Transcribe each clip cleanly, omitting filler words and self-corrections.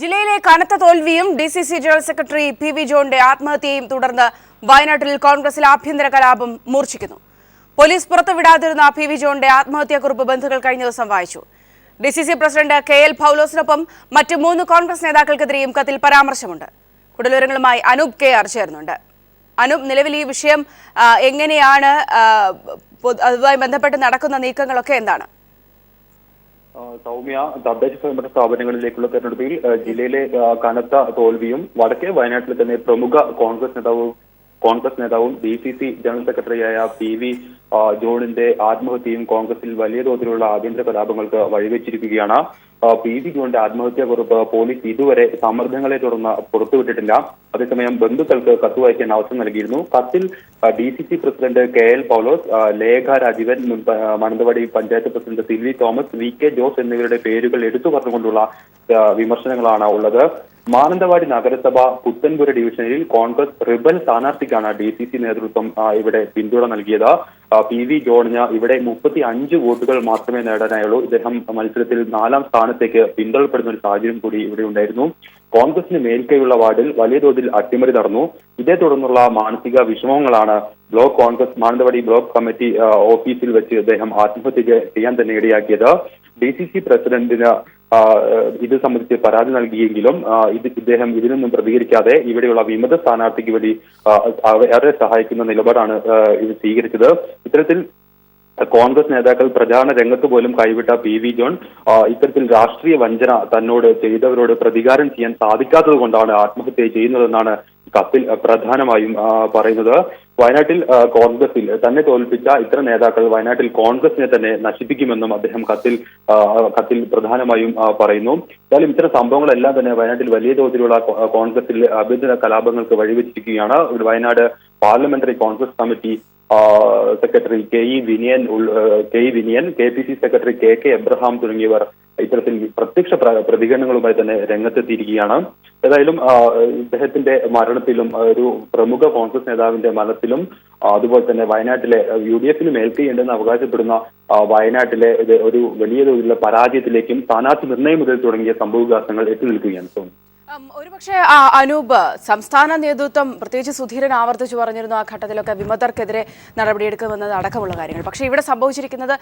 ജില്ലയിലെ കനത്ത തോൽവിയും DCC general secretary PV ജോണിന്റെ ആത്മഹത്യയും തുടർന്ന് വയനാട്ടിൽ കോൺഗ്രസിൽ ആഭ്യന്തര കലാപം മൂർച്ഛിക്കുന്നു. പോലീസ് പുറത്തുവിടാതിരുന്ന PV ജോണിന്റെ ആത്മഹത്യാക്കുറിപ്പ് ബന്ധുക്കൾ കഴിഞ്ഞ ദിവസം വായിച്ചു. DCC പ്രസിഡന്റ് KL പൗലോസിനൊപ്പം മറ്റ് 3 കോൺഗ്രസ് നേതാക്കൾക്കെതിരെയും കത്തിൽ പരാമർശമുണ്ട്. കൂടുതൽ വിവരങ്ങളുമായി അനൂപ് KR ചേർന്നുണ്ട്. അനൂപ്, നിലവിൽ ഈ വിഷയം എങ്ങനെയാണ്, അതുമായി ബന്ധപ്പെട്ട് നടക്കുന്ന നീക്കങ്ങളൊക്കെ എന്താണ്? സൗമ്യ, തദ്ദേശ സ്വയംഭരണ സ്ഥാപനങ്ങളിലേക്കുള്ള തെരഞ്ഞെടുപ്പിൽ ജില്ലയിലെ കനത്ത തോൽവിയും വടക്കേ വയനാട്ടിൽ തന്നെ പ്രമുഖ കോൺഗ്രസ് നേതാവും DCC ജനറൽ സെക്രട്ടറിയായ PV ജോണിന്റെ ആത്മഹത്യയും കോൺഗ്രസിൽ വലിയ തോതിലുള്ള ആഭ്യന്തര കലാപങ്ങൾക്ക് വഴിവെച്ചിരിക്കുകയാണ്. PV ജോണിന്റെ ആത്മഹത്യാക്കുറിപ്പ് പോലീസ് ഇതുവരെ സമ്മർദ്ദങ്ങളെ തുടർന്ന് പുറത്തുവിട്ടിട്ടില്ല. അതേസമയം ബന്ധുക്കൾക്ക് കത്ത് വായിക്കാൻ അവസരം നൽകിയിരുന്നു. കത്തിൽ DCC president KL Paulose, Lekha Rajeevan, Mananthavady panchayat president Silvy Thomas, VK Jose എന്നിവരുടെ പേരുകൾ എടുത്തു പറഞ്ഞുകൊണ്ടുള്ള വിമർശനങ്ങളാണ് ഉള്ളത്. മാനന്തവാടി നഗരസഭ പുത്തൻപുര ഡിവിഷനിൽ കോൺഗ്രസ് റിബൽ സ്ഥാനാർത്ഥിക്കാണ് DCC നേതൃത്വം ഇവിടെ പിന്തുണ നൽകിയത്. PV ജോണിന് ഇവിടെ 35 വോട്ടുകൾ മാത്രമേ നേടാനായുള്ളൂ. ഇദ്ദേഹം മത്സരത്തിൽ 4ാം സ്ഥാനത്തേക്ക് പിന്തള്ളപ്പെടുന്ന ഒരു സാഹചര്യം കൂടി ഇവിടെ ഉണ്ടായിരുന്നു. കോൺഗ്രസിന് മേൽക്കൈയുള്ള വാർഡിൽ വലിയ തോതിൽ അട്ടിമറി നടന്നു. ഇതേ തുടർന്നുള്ള മാനസിക വിഷമങ്ങളാണ് block Congress Mananthavady block committee ഓഫീസിൽ വെച്ച് അദ്ദേഹം ആത്മഹത്യ ചെയ്യാൻ തന്നെ ഇടയാക്കിയത്. DCC പ്രസിഡന്റിന് ഇത് സംബന്ധിച്ച് പരാതി നൽകിയെങ്കിലും ഇദ്ദേഹം ഇതിനൊന്നും പ്രതികരിക്കാതെ ഇവിടെയുള്ള വിമത സ്ഥാനാർത്ഥിക്ക് വേണ്ടി ഏറെ സഹായിക്കുന്ന നിലപാടാണ് ഇത് സ്വീകരിച്ചത്. ഇത്തരത്തിൽ കോൺഗ്രസ് നേതാക്കൾ പ്രചാരണ രംഗത്ത് പോലും കൈവിട്ട PV ജോൺ ഇത്തരത്തിൽ രാഷ്ട്രീയ വഞ്ചന തന്നോട് ചെയ്തവരോട് പ്രതികാരം ചെയ്യാൻ സാധിക്കാത്തത് കൊണ്ടാണ് ആത്മഹത്യ ചെയ്യുന്നതെന്നാണ് കത്തിൽ പ്രധാനമായും പറയുന്നത്. വയനാട്ടിൽ കോൺഗ്രസിൽ തന്നെ തോൽപ്പിച്ച ഇത്തരം നേതാക്കൾ വയനാട്ടിൽ കോൺഗ്രസിനെ തന്നെ നശിപ്പിക്കുമെന്നും അദ്ദേഹം കത്തിൽ പ്രധാനമായും പറയുന്നു. എന്തായാലും ഇത്തരം സംഭവങ്ങളെല്ലാം തന്നെ വയനാട്ടിൽ വലിയ തോതിലുള്ള കോൺഗ്രസിൽ ആഭ്യന്തര കലാപങ്ങൾക്ക് വഴിവെച്ചിരിക്കുകയാണ്. Wayanad parliamentary Congress committee secretary KE Vinayan, KPC secretary KK Abraham തുടങ്ങിയവർ ഇത്തരത്തിൽ പ്രത്യക്ഷ പ്രതികരണങ്ങളുമായി തന്നെ രംഗത്തെത്തിയിരിക്കുകയാണ്. ഏതായാലും ഇദ്ദേഹത്തിന്റെ മരണത്തിലും ഒരു പ്രമുഖ കോൺഗ്രസ് നേതാവിന്റെ മരണത്തിലും അതുപോലെ തന്നെ വയനാട്ടിലെ UDF മേൽക്കൈയുണ്ടെന്ന് അവകാശപ്പെടുന്ന വയനാട്ടിലെ ഒരു വലിയ തോതിലുള്ള പരാജയത്തിലേക്കും സ്ഥാനാർത്ഥി നിർണയം മുതൽ തുടങ്ങിയ സംഭവവികാസങ്ങൾ എത്തി നിൽക്കുകയാണ്. ഒരുപക്ഷെ അനൂപ്, സംസ്ഥാന നേതൃത്വം പ്രത്യേകിച്ച് സുധീരൻ ആവർത്തിച്ചു പറഞ്ഞിരുന്നു ആ ഘട്ടത്തിലൊക്കെ വിമതർക്കെതിരെ നടപടിയെടുക്കുമെന്നത് അടക്കമുള്ള കാര്യങ്ങൾ. പക്ഷേ ഇവിടെ സംഭവിച്ചിരിക്കുന്നത്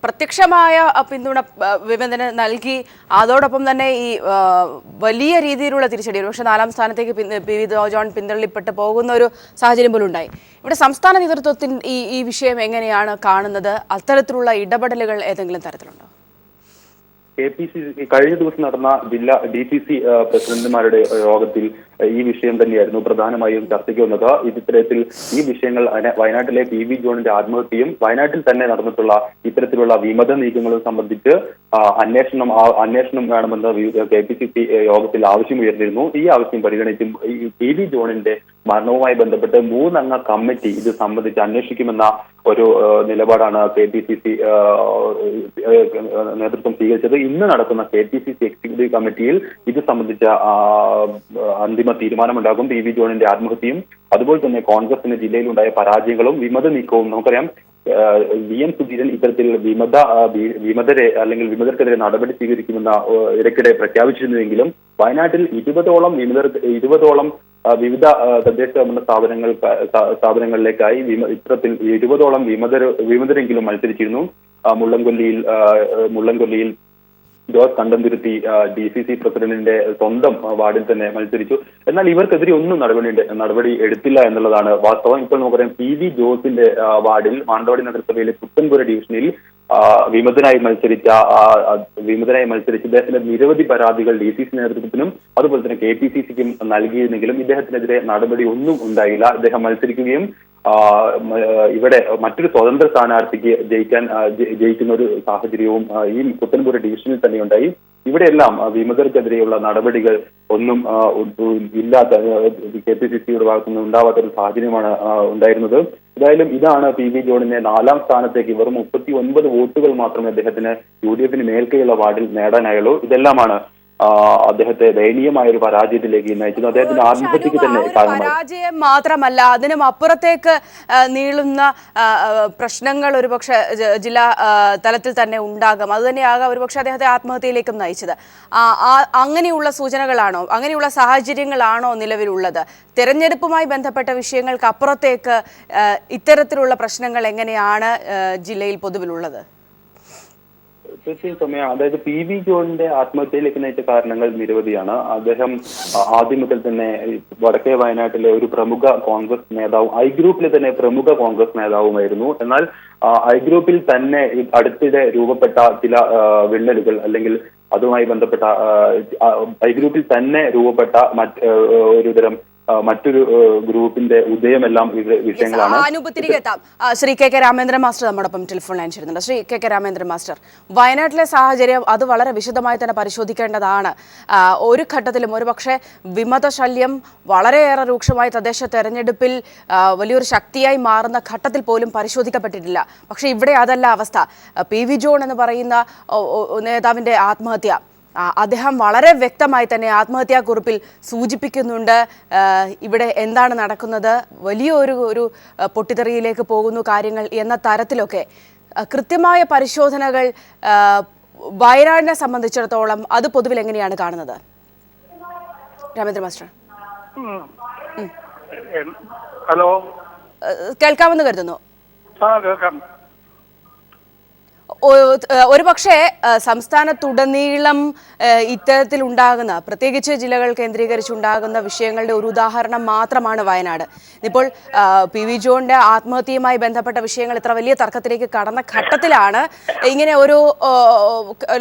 പ്രത്യക്ഷമായ പിന്തുണ വിമതന് നൽകി, അതോടൊപ്പം തന്നെ ഈ വലിയ രീതിയിലുള്ള തിരിച്ചടി, ഒരുപക്ഷെ 4ാം സ്ഥാനത്തേക്ക് PV ജോൺ പിന്തള്ളിപ്പെട്ട് പോകുന്ന ഒരു സാഹചര്യം പോലും ഉണ്ടായി. ഇവിടെ സംസ്ഥാന നേതൃത്വത്തിന് ഈ വിഷയം എങ്ങനെയാണ് കാണുന്നത്? അത്തരത്തിലുള്ള ഇടപെടലുകൾ ഏതെങ്കിലും തരത്തിലുണ്ടോ? KPCC കഴിഞ്ഞ ദിവസം നടന്ന ജില്ലാ DCC പ്രസിഡന്റുമാരുടെ യോഗത്തിൽ ഈ വിഷയം തന്നെയായിരുന്നു പ്രധാനമായും ചർച്ചയ്ക്ക് വന്നത്. ഇത്തരത്തിൽ ഈ വിഷയങ്ങൾ വയനാട്ടിലെ PV ജോണിന്റെ ആത്മഹത്യയും വയനാട്ടിൽ തന്നെ നടന്നിട്ടുള്ള ഇത്തരത്തിലുള്ള വിമത നീക്കങ്ങളും സംബന്ധിച്ച് അന്വേഷണം വേണമെന്ന് KPCC യോഗത്തിൽ ആവശ്യമുയർന്നിരുന്നു. ഈ ആവശ്യം പരിഗണിച്ചും PV ജോണിന്റെ മരണവുമായി ബന്ധപ്പെട്ട് 3 അംഗ കമ്മിറ്റി ഇത് സംബന്ധിച്ച് അന്വേഷിക്കുമെന്ന ഒരു നിലപാടാണ് KPCC നേതൃത്വം സ്വീകരിച്ചത്. ഇന്ന് നടക്കുന്ന KPCC എക്സിക്യൂട്ടീവ് കമ്മിറ്റിയിൽ ഇത് സംബന്ധിച്ച അന്തിമ തീരുമാനമുണ്ടാകും. PV ജോണിന്റെ ആത്മഹത്യയും അതുപോലെ തന്നെ കോൺഗ്രസിന് ജില്ലയിലുണ്ടായ പരാജയങ്ങളും വിമത നീക്കവും. നമുക്കറിയാം, VM സുധീരൻ ഇത്തരത്തിൽ വിമതരെ അല്ലെങ്കിൽ വിമതർക്കെതിരെ നടപടി സ്വീകരിക്കുമെന്ന ഇടയ്ക്കിടെ പ്രഖ്യാപിച്ചിരുന്നുവെങ്കിലും വയനാട്ടിൽ 20ഓളം വിവിധ തദ്ദേശ സ്ഥാപനങ്ങളിലേക്കായി ഇത്തരത്തിൽ 20ഓളം വിമതരെങ്കിലും മത്സരിച്ചിരുന്നു. മുള്ളംകൊല്ലിയിൽ ജോസ് കണ്ടംതുരുത്തി DCC പ്രസിഡന്റിന്റെ സ്വന്തം വാർഡിൽ തന്നെ മത്സരിച്ചു. എന്നാൽ ഇവർക്കെതിരെ ഒന്നും നടപടി എടുത്തില്ല എന്നുള്ളതാണ് വാസ്തവം. ഇപ്പോൾ നമുക്കറിയാം, PV ജോസിന്റെ വാർഡിൽ മാനന്തവാടി നഗരസഭയിലെ പുത്തൻപുര ഡിവിഷനിൽ വിമതനായി മത്സരിച്ച ഇദ്ദേഹത്തിന്റെ നിരവധി പരാതികൾ DCC നേതൃത്വത്തിനും അതുപോലെ തന്നെ KPCCക്കും നൽകിയിരുന്നെങ്കിലും ഇദ്ദേഹത്തിനെതിരെ നടപടി ഒന്നും ഉണ്ടായില്ല. ഇദ്ദേഹം മത്സരിക്കുകയും ഇവിടെ മറ്റൊരു സ്വതന്ത്ര സ്ഥാനാർത്ഥിക്ക് ജയിക്കുന്ന ഒരു സാഹചര്യവും ഈ പുത്തൻപുര ഡിവിഷനിൽ തന്നെ ഉണ്ടായി. ഇവിടെയെല്ലാം വിമതർക്കെതിരെയുള്ള നടപടികൾ ഒന്നും ഇല്ലാത്ത KPCCയുടെ ഭാഗത്തുനിന്ന് ഉണ്ടാവാത്ത ഒരു സാഹചര്യമാണ് ഉണ്ടായിരുന്നത്. ഏതായാലും ഇതാണ് PV ജോണിനെ 4ാം സ്ഥാനത്തേക്ക് വെറും 39 വോട്ടുകൾ മാത്രമേ അദ്ദേഹത്തിന് UDF മേൽക്കൈയുള്ള വാർഡിൽ നേടാനായുള്ളൂ. ഇതെല്ലാമാണ് അദ്ദേഹത്തെ ദയനീയമായ ഒരു പരാജയത്തിലേക്ക് നയിച്ചത്. അദ്ദേഹത്തിന്റെ ആത്മഹത്യക്ക് തന്നെ കാരണമായി. പരാജയം മാത്രമല്ല, അതിനും അപ്പുറത്തേക്ക് നീളുന്ന പ്രശ്നങ്ങൾ ഒരുപക്ഷെ ജില്ലാ തലത്തിൽ തന്നെ ഉണ്ടാകും. അത് തന്നെയാകാം ഒരുപക്ഷെ അദ്ദേഹത്തെ ആത്മഹത്യയിലേക്കും നയിച്ചത്. അങ്ങനെയുള്ള സൂചനകളാണോ, അങ്ങനെയുള്ള സാഹചര്യങ്ങളാണോ നിലവിലുള്ളത്? തെരഞ്ഞെടുപ്പുമായി ബന്ധപ്പെട്ട വിഷയങ്ങൾക്ക് അപ്പുറത്തേക്ക് ഇത്തരത്തിലുള്ള പ്രശ്നങ്ങൾ എങ്ങനെയാണ് ജില്ലയിൽ പൊതുവിലുള്ളത്? തീർച്ചയായും സമയം, അതായത് PV ജോണിന്റെ ആത്മഹത്യയിലേക്ക് നയിച്ച കാരണങ്ങൾ നിരവധിയാണ്. അദ്ദേഹം ആദ്യം മുതൽ തന്നെ വടക്കേ വയനാട്ടിലെ ഒരു പ്രമുഖ കോൺഗ്രസ് നേതാവും ഐ ഗ്രൂപ്പിലെ തന്നെ പ്രമുഖ കോൺഗ്രസ് നേതാവുമായിരുന്നു. എന്നാൽ ഐ ഗ്രൂപ്പിൽ തന്നെ അടുത്തിടെ രൂപപ്പെട്ട ചില വിള്ളലുകൾ അല്ലെങ്കിൽ അതുമായി ബന്ധപ്പെട്ട ഐ ഗ്രൂപ്പിൽ തന്നെ രൂപപ്പെട്ട ഒരുതരം മറ്റൊരു ഗ്രൂപ്പിന്റെ ഉദയമെല്ലാം ഇത് വിഷയങ്ങളാണ്. അനുപത്തിരികെത്താം. ശ്രീ കെ രാമേന്ദ്രൻ മാസ്റ്റർ നമ്മോടൊപ്പം ടെലിഫോൺ ലൈൻ ചേരുന്നുണ്ട്. ശ്രീ കെ രാമേന്ദ്രൻ മാസ്റ്റർ, വയനാട്ടിലെ സാഹചര്യം അത് വളരെ വിശദമായി തന്നെ പരിശോധിക്കേണ്ടതാണ്. ഒരു ഘട്ടത്തിലും ഒരുപക്ഷെ വിമതശല്യം വളരെയേറെ രൂക്ഷമായി തദ്ദേശ തെരഞ്ഞെടുപ്പിൽ വലിയൊരു ശക്തിയായി മാറുന്ന ഘട്ടത്തിൽ പോലും പരിശോധിക്കപ്പെട്ടിട്ടില്ല. പക്ഷേ ഇവിടെ അതല്ല അവസ്ഥ. PV ജോൺ എന്ന് പറയുന്ന നേതാവിന്റെ ആത്മഹത്യ, അദ്ദേഹം വളരെ വ്യക്തമായി തന്നെ ആത്മഹത്യാക്കുറിപ്പിൽ സൂചിപ്പിക്കുന്നുണ്ട് ഇവിടെ എന്താണ് നടക്കുന്നത്, വലിയൊരു പൊട്ടിത്തെറിയിലേക്ക് പോകുന്നു കാര്യങ്ങൾ എന്ന തരത്തിലൊക്കെ കൃത്യമായ പരിശോധനകൾ വയനാടിനെ സംബന്ധിച്ചിടത്തോളം അത് പൊതുവിൽ എങ്ങനെയാണ് കാണുന്നത്? രാമേന്ദ്ര മാസ്റ്റർ. ഹലോ, കേൾക്കാമെന്ന് കരുതുന്നു. കേൾക്കാം. ഒരുപക്ഷെ സംസ്ഥാനത്തുടനീളം ഇത്തരത്തിലുണ്ടാകുന്ന, പ്രത്യേകിച്ച് ജില്ലകൾ കേന്ദ്രീകരിച്ചുണ്ടാകുന്ന വിഷയങ്ങളുടെ ഒരു ഉദാഹരണം മാത്രമാണ് വയനാട്. ഇപ്പോൾ PV ജോണിന്റെ ആത്മഹത്യയുമായി ബന്ധപ്പെട്ട വിഷയങ്ങൾ ഇത്ര വലിയ തർക്കത്തിലേക്ക് കടന്ന ഘട്ടത്തിലാണ് ഇങ്ങനെ ഒരു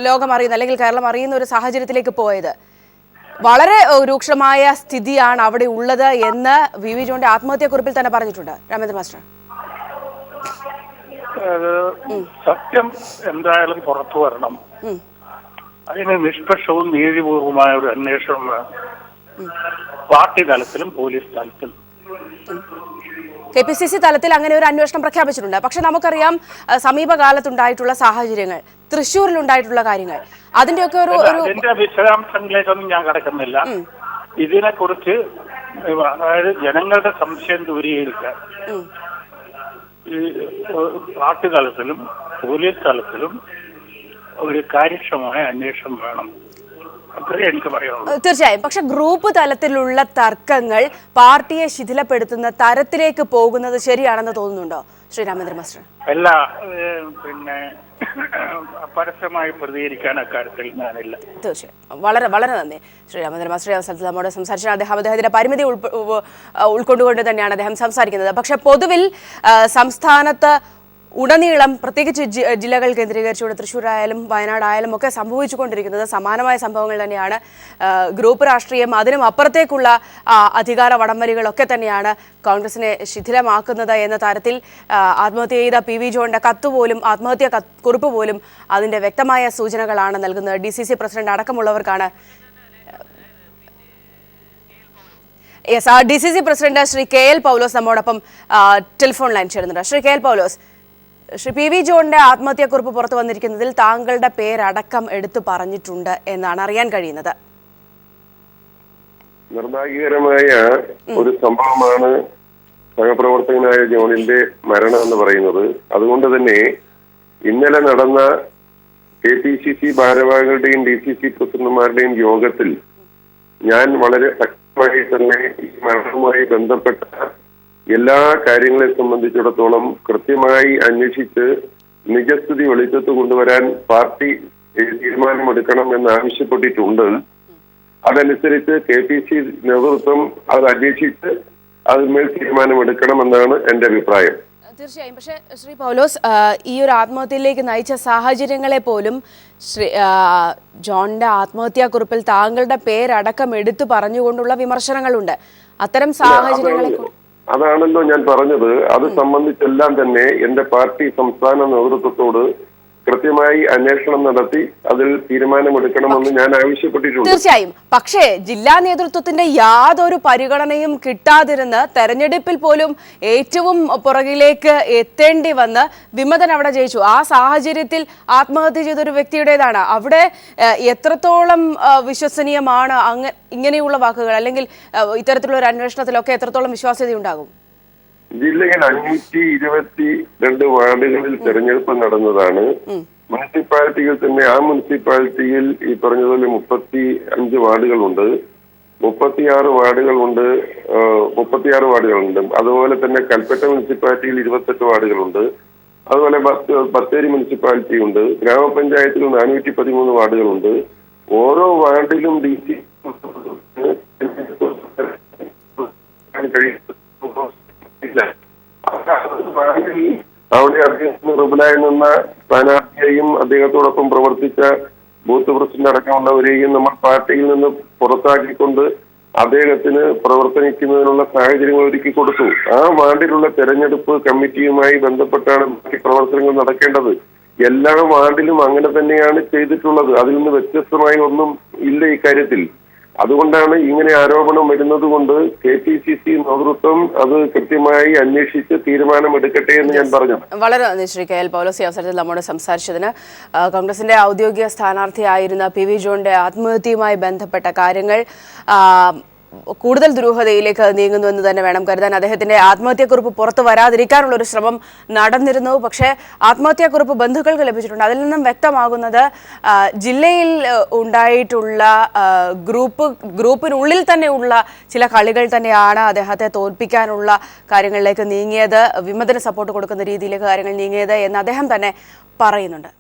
ലോകം അറിയുന്ന അല്ലെങ്കിൽ കേരളം അറിയുന്ന ഒരു സാഹചര്യത്തിലേക്ക് പോയത്. വളരെ രൂക്ഷമായ സ്ഥിതിയാണ് അവിടെ ഉള്ളത് എന്ന് PV ജോണിന്റെ ആത്മഹത്യാക്കുറിപ്പിൽ തന്നെ പറഞ്ഞിട്ടുണ്ട്. രാമേന്ദ്ര മാസ്റ്റർ, സത്യം എന്തായാലും പുറത്തു വരണം. അതിന് നിഷ്പക്ഷവും നീതിപൂർവമായ ഒരു അന്വേഷണം വേണം, പാർട്ടി തലത്തിലും പോലീസ് തലത്തിലും. KPCC തലത്തിൽ അങ്ങനെ ഒരു അന്വേഷണം പ്രഖ്യാപിച്ചിട്ടുണ്ട്. പക്ഷെ നമുക്കറിയാം സമീപകാലത്തുണ്ടായിട്ടുള്ള സാഹചര്യങ്ങൾ, തൃശ്ശൂരിൽ ഉണ്ടായിട്ടുള്ള കാര്യങ്ങൾ, അതിന്റെയൊക്കെ അതിന്റെ വിശദാംശങ്ങളിലേക്കൊന്നും ഞാൻ കടക്കുന്നില്ല. ഇതിനെക്കുറിച്ച് അതായത് ജനങ്ങളുടെ സംശയം ദൂരീകരിക്കാൻ ഈ പാർട്ടി തലത്തിലും പോലീസ് തലത്തിലും ഒരു കാര്യക്ഷമമായ അന്വേഷണം വേണം. അത്രേ എനിക്ക് പറയാനുള്ളൂ. തീർച്ചയായും. പക്ഷെ ഗ്രൂപ്പ് തലത്തിലുള്ള തർക്കങ്ങൾ പാർട്ടിയെ ശിഥിലപ്പെടുത്തുന്ന തരത്തിലേക്ക് പോകുന്നത് ശരിയാണെന്ന് തോന്നുന്നുണ്ടോ ശ്രീ രാമേന്ദ്ര മാസ്റ്റർ? അല്ല, പിന്നെ പരസ്യമായി പ്രതികരിക്കാൻ അക്കാര്യത്തിൽ ഞാനില്ല. തീർച്ചയായും. വളരെ വളരെ നന്ദി ശ്രീ രാമേന്ദ്ര മാസ്റ്റർ. അവസരത്തിൽ നമ്മോട് സംസാരിച്ച അദ്ദേഹത്തിന്റെ പരിമിതി ഉൾക്കൊണ്ടുകൊണ്ട് തന്നെയാണ് അദ്ദേഹം സംസാരിക്കുന്നത്. പക്ഷെ പൊതുവിൽ സംസ്ഥാനത്ത് ഉടനീളം, പ്രത്യേകിച്ച് ജില്ലകൾ കേന്ദ്രീകരിച്ചുകൊണ്ട് തൃശ്ശൂരായാലും വയനാടായാലും ഒക്കെ സംഭവിച്ചുകൊണ്ടിരിക്കുന്നത് സമാനമായ സംഭവങ്ങൾ തന്നെയാണ്. ഗ്രൂപ്പ് രാഷ്ട്രീയം, അതിനും അപ്പുറത്തേക്കുള്ള അധികാര വടംവലികളൊക്കെ തന്നെയാണ് കോൺഗ്രസിനെ ശിഥിലമാക്കുന്നത് എന്ന തരത്തിൽ ആത്മഹത്യ ചെയ്ത PV ജോണിന്റെ കത്തുപോലും, ആത്മഹത്യാ കുറിപ്പ് പോലും അതിന്റെ വ്യക്തമായ സൂചനകളാണ് നൽകുന്നത്. DCC പ്രസിഡന്റ് അടക്കമുള്ളവർക്കാണ്. DCC president Shri KL Paulose നമ്മോടൊപ്പം ടെലിഫോൺ ലൈൻ ചേരുന്നുണ്ട്. ശ്രീ KL പൗലോസ്, ശ്രീ PV ജോണിന്റെ ആത്മഹത്യാക്കുറിപ്പ് പുറത്തു വന്നിരിക്കുന്നതിൽ താങ്കളുടെ പേരടക്കം എടുത്തു പറഞ്ഞിട്ടുണ്ട് എന്നാണ് അറിയാൻ കഴിയുന്നത്. നിർഭാഗ്യകരമായ ഒരു സംഭവമാണ് സഹപ്രവർത്തകനായ ജോണിന്റെ മരണം എന്ന് പറയുന്നത്. അതുകൊണ്ട് തന്നെ ഇന്നലെ നടന്ന KPCC ഭാരവാഹികളുടെയും DCC പ്രസിഡന്റുമാരുടെയും യോഗത്തിൽ ഞാൻ വളരെ ശക്തമായി തന്നെ ഈ മരണവുമായി ബന്ധപ്പെട്ട എല്ലാ കാര്യങ്ങളെ സംബന്ധിച്ചിടത്തോളം കൃത്യമായി അന്വേഷിച്ച് നിജസ്ഥിതി വെളിച്ചത്ത് കൊണ്ടുവരാൻ പാർട്ടി തീരുമാനമെടുക്കണം എന്ന് ആവശ്യപ്പെട്ടിട്ടുണ്ട്. അതനുസരിച്ച് KPCC നേതൃത്വം അത് അന്വേഷിച്ച് അതിന്മേൽ തീരുമാനമെടുക്കണമെന്നാണ് എന്റെ അഭിപ്രായം. തീർച്ചയായും. പക്ഷേ ശ്രീ പൗലോസ്, ഈ ഒരു ആത്മഹത്യയിലേക്ക് നയിച്ച സാഹചര്യങ്ങളെ പോലും ജോണിന്റെ ആത്മഹത്യാക്കുറിപ്പിൽ താങ്കളുടെ പേരടക്കം എടുത്തു പറഞ്ഞുകൊണ്ടുള്ള വിമർശനങ്ങളുണ്ട്. അത്തരം സാഹചര്യങ്ങളെ അതാണല്ലോ ഞാൻ പറഞ്ഞത്. അത് സംബന്ധിച്ചെല്ലാം തന്നെ എന്റെ പാർട്ടി സംസ്ഥാന നേതൃത്വത്തോട് കൃത്യമായി അന്വേഷണം നടത്തി അതിൽ തീരുമാനമെടുക്കണമെന്ന് ഞാൻ ആവശ്യപ്പെട്ടിട്ടുണ്ട്. തീർച്ചയായും. പക്ഷേ ജില്ലാ നേതൃത്വത്തിന്റെ യാതൊരു പരിഗണനയും കിട്ടാതിരുന്ന് തെരഞ്ഞെടുപ്പിൽ പോലും ഏറ്റവും പുറകിലേക്ക് എത്തേണ്ടി വന്ന് വിമതൻ അവിടെ ജയിച്ചു. ആ സാഹചര്യത്തിൽ ആത്മഹത്യ ചെയ്തൊരു വ്യക്തിയുടേതാണ്. അവിടെ എത്രത്തോളം വിശ്വസനീയമാണ് ഇങ്ങനെയുള്ള വാക്കുകൾ, അല്ലെങ്കിൽ ഇത്തരത്തിലുള്ള ഒരു അന്വേഷണത്തിലൊക്കെ എത്രത്തോളം വിശ്വാസ്യതയുണ്ടാകും? ജില്ലയിൽ 522 വാർഡുകളിൽ തെരഞ്ഞെടുപ്പ് നടന്നതാണ്. മുനിസിപ്പാലിറ്റികൾ തന്നെ ആ മുനിസിപ്പാലിറ്റിയിൽ ഈ പറഞ്ഞതുപോലെ 35 വാർഡുകളുണ്ട്, 36 വാർഡുകളുണ്ട്. അതുപോലെ തന്നെ കൽപ്പറ്റ മുനിസിപ്പാലിറ്റിയിൽ 28 വാർഡുകളുണ്ട്. അതുപോലെ ബത്തേരി മുനിസിപ്പാലിറ്റി ഉണ്ട്. ഗ്രാമപഞ്ചായത്തിൽ 413 വാർഡുകളുണ്ട്. ഓരോ വാർഡിലും DC അവിടെ അദ്ദേഹത്തിന് റിബലായി നിന്ന സ്ഥാനാർത്ഥിയെയും അദ്ദേഹത്തോടൊപ്പം പ്രവർത്തിച്ച ബൂത്ത് പ്രസിഡന്റ് അടക്കമുള്ളവരെയും നമ്മൾ പാർട്ടിയിൽ നിന്ന് പുറത്താക്കിക്കൊണ്ട് അദ്ദേഹത്തിന് പ്രവർത്തനിക്കുന്നതിനുള്ള സാഹചര്യങ്ങൾ ഒരുക്കി കൊടുത്തു. ആ വാർഡിലുള്ള തെരഞ്ഞെടുപ്പ് കമ്മിറ്റിയുമായി ബന്ധപ്പെട്ടാണ് ബാക്കി പ്രവർത്തനങ്ങൾ നടക്കേണ്ടത്. എല്ലാ വാർഡിലും അങ്ങനെ തന്നെയാണ് ചെയ്തിട്ടുള്ളത്. അതിൽ നിന്ന് വ്യത്യസ്തമായി ഒന്നും ഇല്ല ഇക്കാര്യത്തിൽ. അതുകൊണ്ടാണ് ഇങ്ങനെ ആരോപണം വരുന്നത് കൊണ്ട് KPCC നേതൃത്വം അത് കൃത്യമായി അന്വേഷിച്ച് തീരുമാനമെടുക്കട്ടെ എന്ന് ഞാൻ പറഞ്ഞു. വളരെ നന്ദി ശ്രീ KL പൗലോസ് ഈ അവസരത്തിൽ നമ്മോട് സംസാരിച്ചതിന്. കോൺഗ്രസിന്റെ ഔദ്യോഗിക സ്ഥാനാർത്ഥിയായിരുന്ന PV ജോണിന്റെ ആത്മഹത്യയുമായി ബന്ധപ്പെട്ട കാര്യങ്ങൾ കൂടുതൽ ദുരൂഹതയിലേക്ക് നീങ്ങുന്നുവെന്ന് തന്നെ വേണം കരുതാൻ. അദ്ദേഹത്തിന്റെ ആത്മഹത്യാക്കുറിപ്പ് പുറത്തു വരാതിരിക്കാനുള്ള ഒരു ശ്രമം നടന്നിരുന്നു. പക്ഷേ ആത്മഹത്യാക്കുറിപ്പ് ബന്ധുക്കൾക്ക് ലഭിച്ചിട്ടുണ്ട്. അതിൽ നിന്നും വ്യക്തമാകുന്നത് ജില്ലയിൽ ഉണ്ടായിട്ടുള്ള ഗ്രൂപ്പിനുള്ളിൽ തന്നെയുള്ള ചില കളികൾ തന്നെയാണ് അദ്ദേഹത്തെ തോൽപ്പിക്കാനുള്ള കാര്യങ്ങളിലേക്ക് നീങ്ങിയത്, വിമതന് സപ്പോർട്ട് കൊടുക്കുന്ന രീതിയിലേക്ക് കാര്യങ്ങൾ നീങ്ങിയത് എന്ന് അദ്ദേഹം തന്നെ പറയുന്നുണ്ട്.